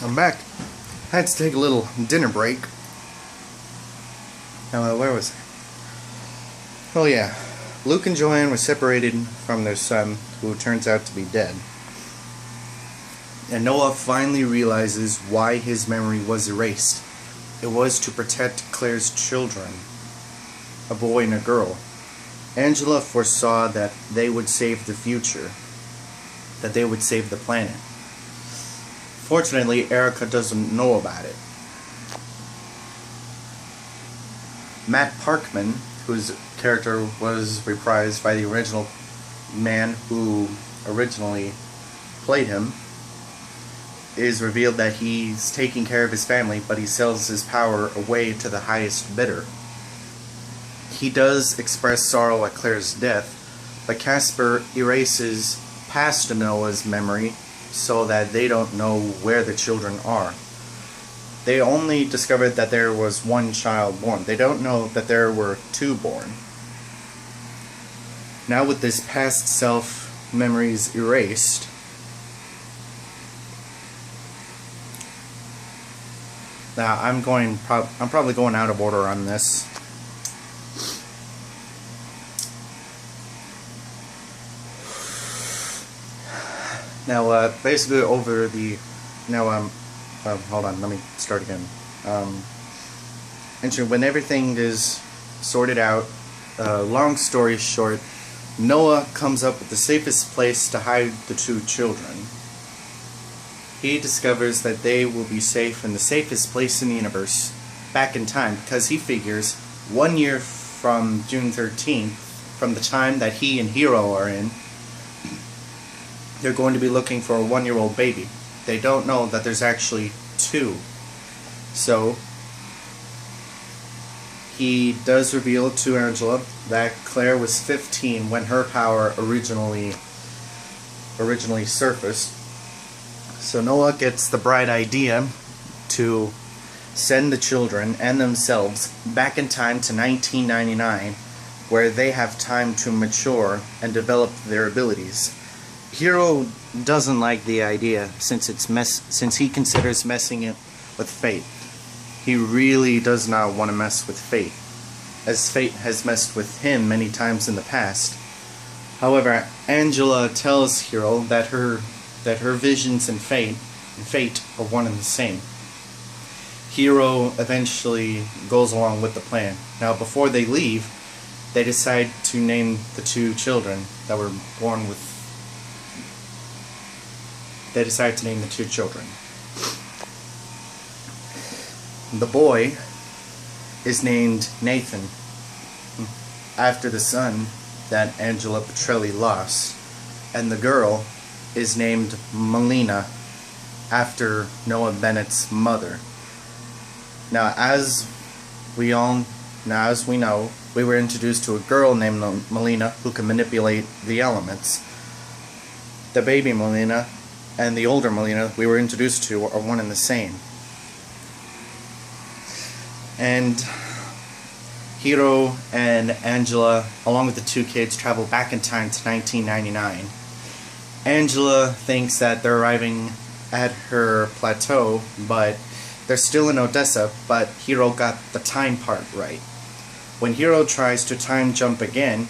I'm back. I had to take a little dinner break. Now, where was I? Oh yeah, Luke and Joanne were separated from their son, who turns out to be dead. And Noah finally realizes why his memory was erased. It was to protect Claire's children, a boy and a girl. Angela foresaw that they would save the future, that they would save the planet. Fortunately, Erica doesn't know about it. Matt Parkman, whose character was reprised by the original man who originally played him, is revealed that he's taking care of his family, but he sells his power away to the highest bidder. He does express sorrow at Claire's death, but Casper erases past Noah's memory so that they don't know where the children are. They only discovered that there was one child born. They don't know that there were two born. Now with this past self memories erased, now I'm probably going out of order on this. Now, basically over the... Now, hold on, let me start again. And so when everything is sorted out, long story short, Noah comes up with the safest place to hide the two children. He discovers that they will be safe in the safest place in the universe, back in time, because he figures 1 year from June 13th, from the time that he and Hero are in, they're going to be looking for a 1-year-old baby. They don't know that there's actually two. So, he does reveal to Angela that Claire was 15 when her power originally surfaced. So Noah gets the bright idea to send the children and themselves back in time to 1999, where they have time to mature and develop their abilities. Hero doesn't like the idea since he considers messing it with fate. He really does not want to mess with fate, as fate has messed with him many times in the past. However, Angela tells Hero that her visions and fate are one and the same. Hero eventually goes along with the plan. Now, before they leave, they decide to name the two children that were born with... They decide to name the two children. The boy is named Nathan, after the son that Angela Petrelli lost, and the girl is named Melina, after Noah Bennett's mother. Now, as we know, we were introduced to a girl named Melina who can manipulate the elements. The baby Melina and the older Melina we were introduced to are one and the same. And Hero and Angela, along with the two kids, travel back in time to 1999. Angela thinks that they're arriving at her plateau, but they're still in Odessa, but Hero got the time part right. When Hero tries to time jump again,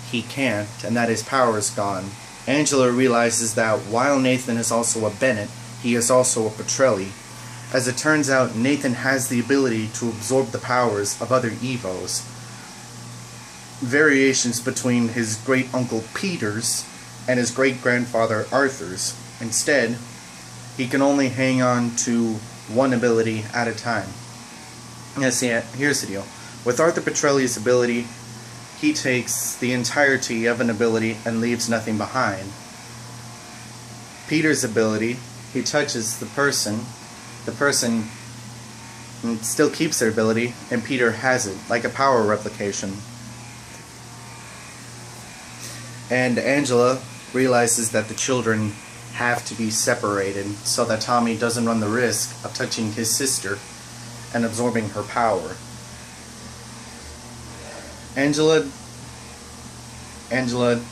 he can't, and that his power is gone. Angela realizes that while Nathan is also a Bennett, he is also a Petrelli. As it turns out, Nathan has the ability to absorb the powers of other Evos. Variations between his great-uncle Peter's and his great-grandfather Arthur's. Instead, he can only hang on to one ability at a time. Now see, here's the deal. With Arthur Petrelli's ability, he takes the entirety of an ability and leaves nothing behind. Peter's ability, he touches the person still keeps their ability, and Peter has it, like a power replication. And Angela realizes that the children have to be separated so that Tommy doesn't run the risk of touching his sister and absorbing her power. Angela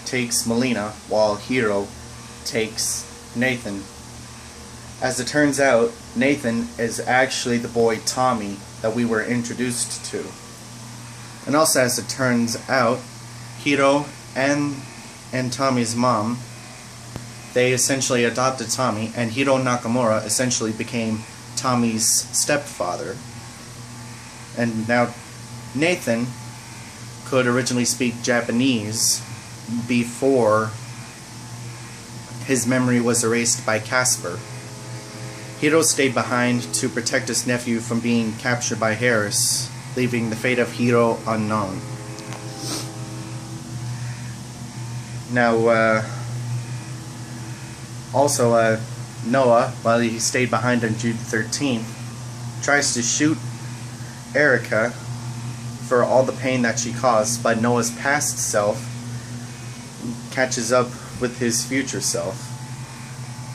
takes Melina, while Hero takes Nathan. As it turns out, Nathan is actually the boy Tommy that we were introduced to. And also, as it turns out, Hiro and Tommy's mom, they essentially adopted Tommy, and Hiro Nakamura essentially became Tommy's stepfather. And now Nathan could originally speak Japanese before his memory was erased by Casper. Hiro stayed behind to protect his nephew from being captured by Harris, leaving the fate of Hiro unknown. Now, also, Noah, while he stayed behind on June 13th, tries to shoot Erica for all the pain that she caused, but Noah's past self catches up with his future self.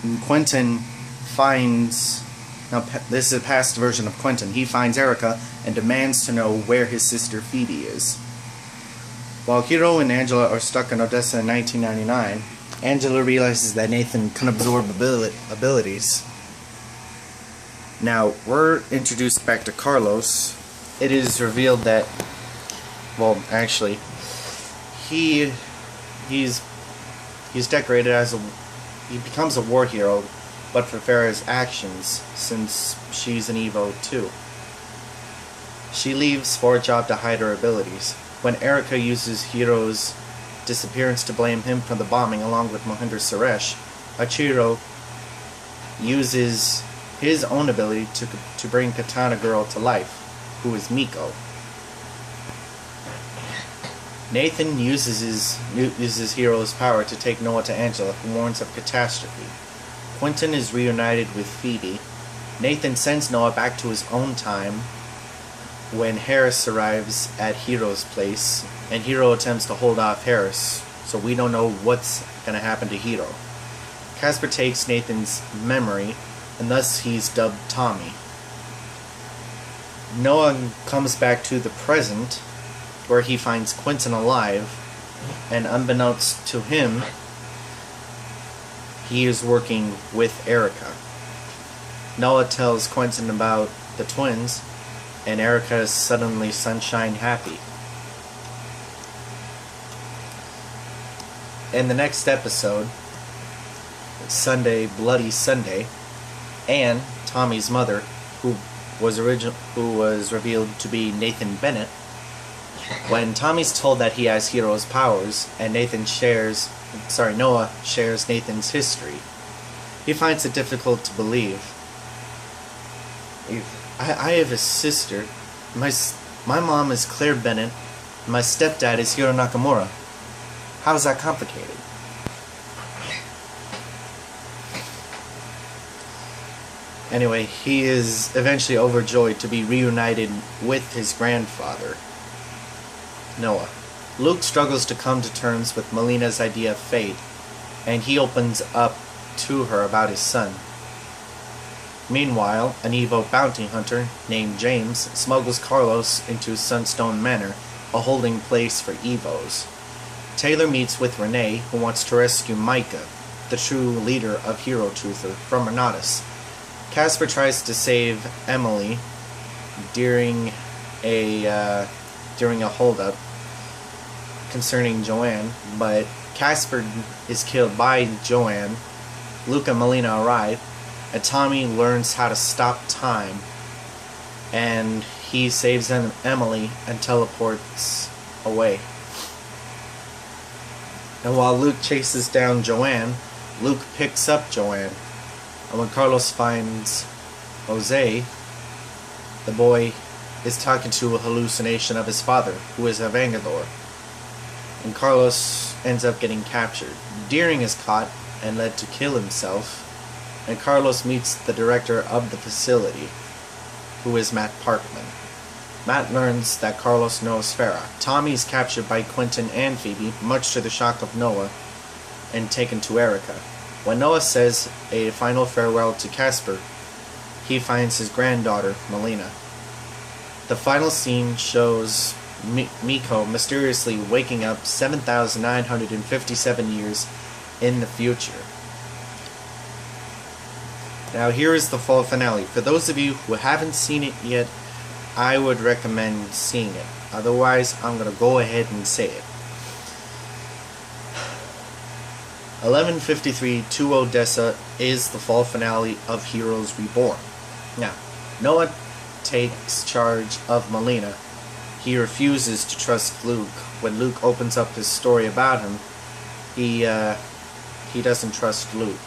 And Quentin finds, now this is a past version of Quentin, he finds Erica and demands to know where his sister Phoebe is. While Hiro and Angela are stuck in Odessa in 1999, Angela realizes that Nathan can absorb abilities. Now, we're introduced back to Carlos. It is revealed that, well, actually, he's decorated as he becomes a war hero, but for Farah's actions, since she's an Evo too. She leaves for a job to hide her abilities. When Erica uses Hiro's disappearance to blame him for the bombing along with Mohinder Suresh, Achiro uses his own ability to bring Katana Girl to life, who is Miko. Nathan uses Hiro's power to take Noah to Angela, who warns of catastrophe. Quentin is reunited with Phoebe. Nathan sends Noah back to his own time when Harris arrives at Hiro's place, and Hiro attempts to hold off Harris, so we don't know what's going to happen to Hiro. Casper takes Nathan's memory, and thus he's dubbed Tommy. Noah comes back to the present, where he finds Quentin alive, and unbeknownst to him, he is working with Erica. Noah tells Quentin about the twins, and Erica is suddenly sunshine happy. In the next episode, Sunday, Bloody Sunday, Anne, Tommy's mother, who was revealed to be Nathan Bennett, when Tommy's told that he has Hiro's powers, and Noah shares Nathan's history, he finds it difficult to believe. I have a sister. My mom is Claire Bennett. And my stepdad is Hiro Nakamura. How is that complicated? Anyway, he is eventually overjoyed to be reunited with his grandfather, Noah. Luke struggles to come to terms with Melina's idea of fate, and he opens up to her about his son. Meanwhile, an Evo bounty hunter named James smuggles Carlos into Sunstone Manor, a holding place for Evos. Taylor meets with Renee, who wants to rescue Micah, the true leader of Hero Truther, from Renatus. Casper tries to save Emily during a holdup concerning Joanne, but Casper is killed by Joanne. Luke and Melina arrive, and Tommy learns how to stop time, and he saves Emily and teleports away. And while Luke chases down Joanne, Luke picks up Joanne. And when Carlos finds Jose, the boy is talking to a hallucination of his father, who is a Vengador. And Carlos ends up getting captured. Deering is caught and led to kill himself. And Carlos meets the director of the facility, who is Matt Parkman. Matt learns that Carlos knows Farah. Tommy is captured by Quentin and Phoebe, much to the shock of Noah, and taken to Erica. When Noah says a final farewell to Casper, he finds his granddaughter, Melina. The final scene shows Miko mysteriously waking up 7,957 years in the future. Now here is the fall finale. For those of you who haven't seen it yet, I would recommend seeing it. Otherwise, I'm going to go ahead and say it. 11:53 to Odessa is the fall finale of Heroes Reborn. Now, Noah takes charge of Melina. He refuses to trust Luke. When Luke opens up his story about him, he doesn't trust Luke.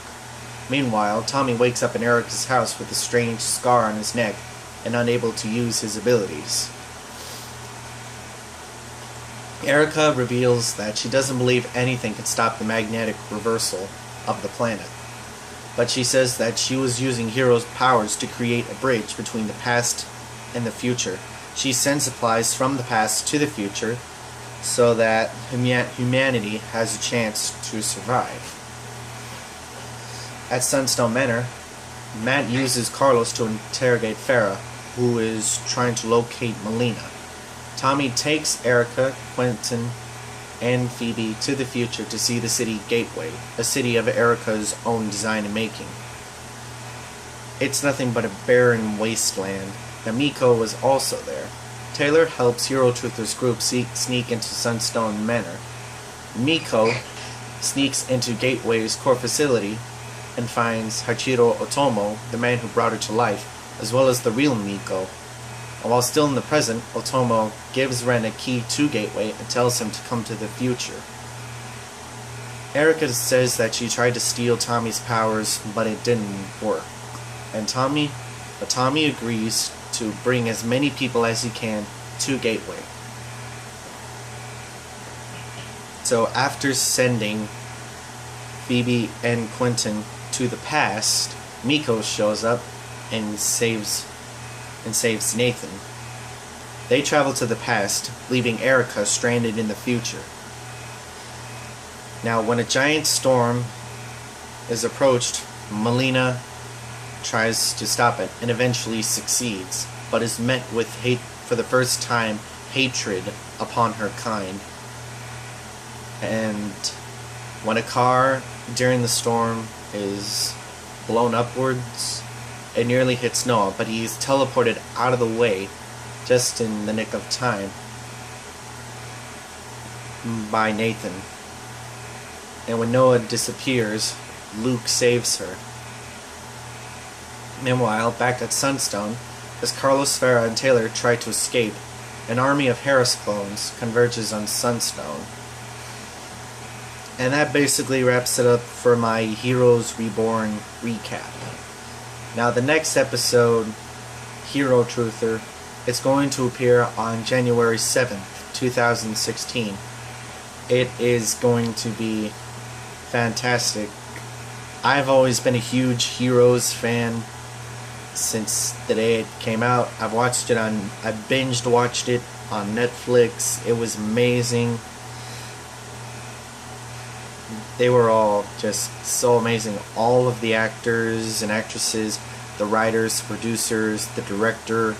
Meanwhile, Tommy wakes up in Erica's house with a strange scar on his neck and unable to use his abilities. Erica reveals that she doesn't believe anything can stop the magnetic reversal of the planet. But she says that she was using Hero's powers to create a bridge between the past and the future. She sends supplies from the past to the future so that humanity has a chance to survive. At Sunstone Manor, Matt uses Carlos to interrogate Farah, who is trying to locate Melina. Tommy takes Erica, Quentin, and Phoebe to the future to see the city Gateway, a city of Erica's own design and making. It's nothing but a barren wasteland. Now Miko was also there. Taylor helps Hero Truther's group sneak into Sunstone Manor. Miko sneaks into Gateway's core facility and finds Hachiro Otomo, the man who brought her to life, as well as the real Miko. And while still in the present, Otomo gives Ren a key to Gateway and tells him to come to the future. Erica says that she tried to steal Tommy's powers, but it didn't work. And Tommy agrees to bring as many people as he can to Gateway. So after sending Phoebe and Quentin to the past, Miko shows up and saves Nathan. They travel to the past, leaving Erica stranded in the future. Now, when a giant storm is approached, Melina tries to stop it and eventually succeeds, but is met with for the first time, hatred upon her kind. And when a car during the storm is blown upwards, it nearly hits Noah, but he's teleported out of the way just in the nick of time by Nathan. And when Noah disappears, Luke saves her. Meanwhile, back at Sunstone, as Carlos, Farah, and Taylor try to escape, an army of Harris clones converges on Sunstone. And that basically wraps it up for my Heroes Reborn recap. Now the next episode, Hero Truther, it's going to appear on January 7th, 2016. It is going to be fantastic. I've always been a huge Heroes fan since the day it came out. I binged watched it on Netflix. It was amazing. They were all just so amazing. All of the actors and actresses, the writers, producers, the director,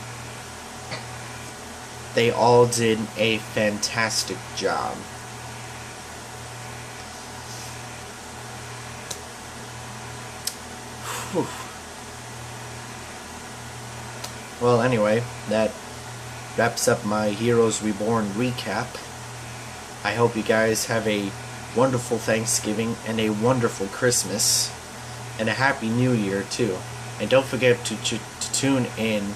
they all did a fantastic job. Whew. Well, anyway, that wraps up my Heroes Reborn recap. I hope you guys have a wonderful Thanksgiving and a wonderful Christmas and a Happy New Year too. And don't forget to tune in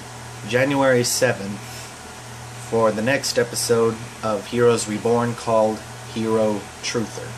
January 7th for the next episode of Heroes Reborn called Hero Truther.